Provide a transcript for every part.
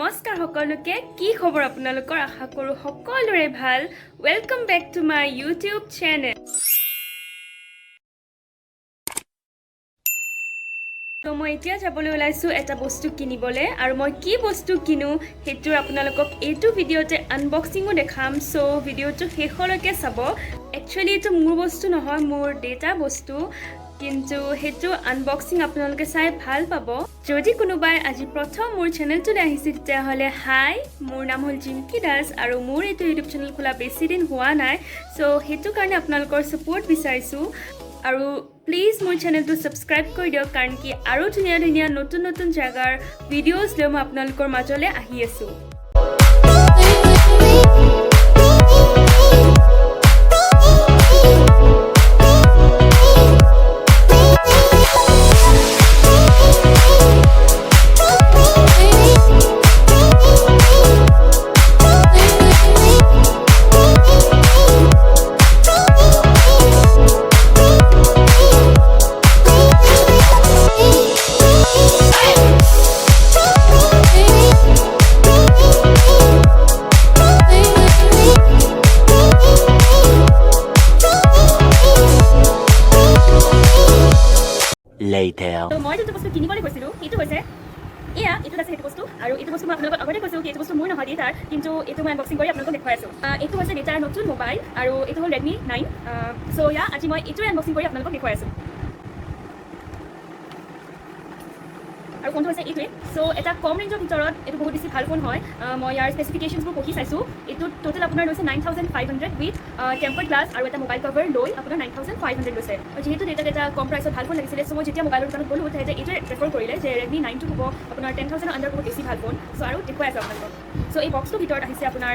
নমস্কাৰ সকলোকে কি খবৰ আপোনালোকৰ আশা কৰো সকলোৰে ভাল welcome back to my YouTube channel তো মই এতিয়া যাবলৈ ওলাইছো এটা বস্তু কিনিবলে আৰু মই কি বস্তু কিনো হেতু আপোনালোকক এইটো ভিডিওতে আনবক্সিংও দেখাম সো ভিডিওটো শেষলৈকে চাব একচুয়ালি এটো মোৰ বস্তু নহয় মোৰ ডেটা বস্তু কিন্তু হেতু আনবক্সিং আপোনালোকে চাই ভাল পাব যদি কোনোবাই আজি প্ৰথম মোৰ চেনেলটোলৈ আহিছে তেতিয়া হলে হাই মোৰ নাম হল জিমকি দাস আৰু মোৰ এইটো ইউটিউব চেনেল খোলা বেছি দিন হোৱা নাই সো হেতু কাৰণে আপোনালোকৰ সাপোৰ্ট বিচাৰিছো আৰু প্লিজ মোৰ চেনেলটো সাবস্ক্ৰাইব কৰি দিয়ক কাৰণ কি আৰু ধুনীয়া ধুনীয়া নতুন নতুন জাগাৰ ভিডিওজ লৈ মই আপোনালোকৰ মাজলৈ আহি আছো later তো মই যেটো বস্তু কিনিবলৈ গৈছিলো এটো হৈছে এয়া এটো আছে হেতু বস্তু আৰু এটো বস্তু মই আপোনালোকক আগতে কৈছো কি এটো বস্তু মোৰ নহয় ডেটাৰ কিন্তু এটো মই আনবক্সিং কৰি আপোনালোকক দেখাই আছো এটো হৈছে ডেটাৰ নতুন মোবাইল আৰু এটো হ'ল Redmi 9 সো ইয়া আজি মই এটো আনবক্সিং কৰি আপোনালোকক দেখাই আছো আৰু কোনটো হৈছে এটোৱে সো এটা কম ৰেঞ্জৰ ভিতৰত এটো বহুত বেছি ভাল ফোন হয় মই ইয়াৰ স্পেসিফিকেশনবোৰ পঢ়ি চাইছো এটো টোটাল আপোনাৰ লৈছে 9500 উইথ টেম্পাৰ্ড গ্লাছ আৰু এটা মোবাইল কভাৰ লৈ আপোনাৰ 9500 লৈছে যেহেতু এটা কম প্ৰাইসত ভাল ফোন লাগিছিলে সো মই যেতিয়া মোবাইলৰ দোকানত গলো তেতে এটো প্ৰেফাৰ কৰিলে যে Redmi 9 টো হ'ব আপোনাৰ 10000 আন্ডাৰ বহুত বেছি ভাল ফোন সো আৰু দেখুৱাই আছে আপোনালোকক সো এই বক্সটোৰ ভিতৰত আহিছে আপোনাৰ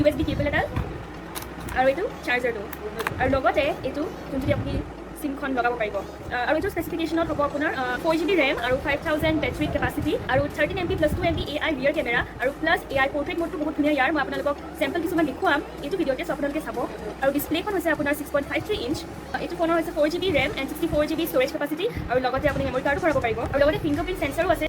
USB কেবল এডাল আৰু এটো চাৰ্জাৰটো আৰু লগতে এটো যোনটো আপুনি সিমখন লগাব পাৰিব আৰু এটো স্পেসিফিকেশনত হ'ব আপোনাৰ 4GB RAM আৰু 5000 বেটাৰি কেপাসিটি আৰু 13MP + 2MP AI ৰিয়াৰ কেমেৰা আৰু প্লাস AI পোৰ্ট্ৰেইট মোডটো বহুত ধুনীয়া ইয়াৰ মই আপোনালোকক স্যাম্পল কিছুমান দেখুৱাম এটো ভিডিওতে আপোনালোকে চাব আৰু ডিসপ্লেখন হৈছে আপোনাৰ 6.53 ইঞ্চ এটো ফোনৰ হৈছে 4GB RAM and 64GB storage capacity আৰু লগতে আপুনি মেমৰি কাৰ্ডো ভৰাব পাৰিব আৰু লগতে ফিংগাৰপ্ৰিন্ট সেন্সৰো আছে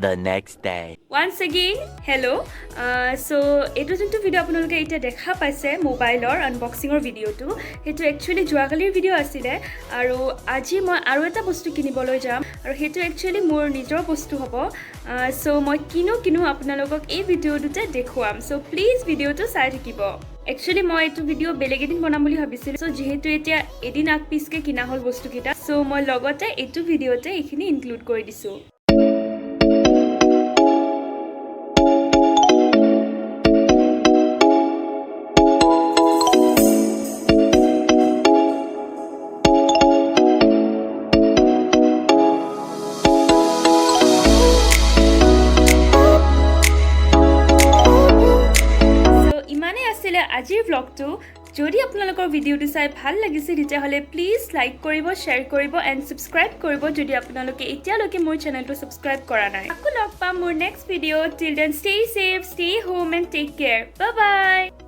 the next day once again hello so etu jontu video আপোনালোকে এটা দেখা পাইছে মোবাইলৰ আনবক্সিংৰ ভিডিওটো হেতু একচুয়ালি জুৱাকালিৰ ভিডিও আছিল আৰু আজি মই আৰু এটা বস্তু কিনিবলৈ যাম আৰু হেতু একচুয়ালি মোৰ নিজৰ বস্তু হ'ব so মই কিনো আপোনালোকক এই ভিডিওটোতে দেখুৱাম so please ভিডিওটো চাই থাকিব একচুয়ালি মই এটো ভিডিও বেলেগ এদিন বনাম বুলি ভাবিছিল সো যেহেতু এতিয়া এদিন আগপিছকে কিনা হল বস্তু কিটা সো মই লগতে এটো ভিডিওতে এখিনি ইনক্লুড কৰি দিছো আজিৰ ব্লগটো যদি আপোনালোকৰ ভিডিওটো চাই ভাল লাগিছে তেতিয়া হলে প্লিজ লাইক কৰিব শেয়াৰ কৰিব এণ্ড সাবস্ক্ৰাইব কৰিব যদি আপোনালোকে এতিয়ালৈকে মোৰ চেনেলটো সাবস্ক্ৰাইব কৰা নাই আকৌ লগ পাম মোৰ next video till then stay safe stay home and take care bye by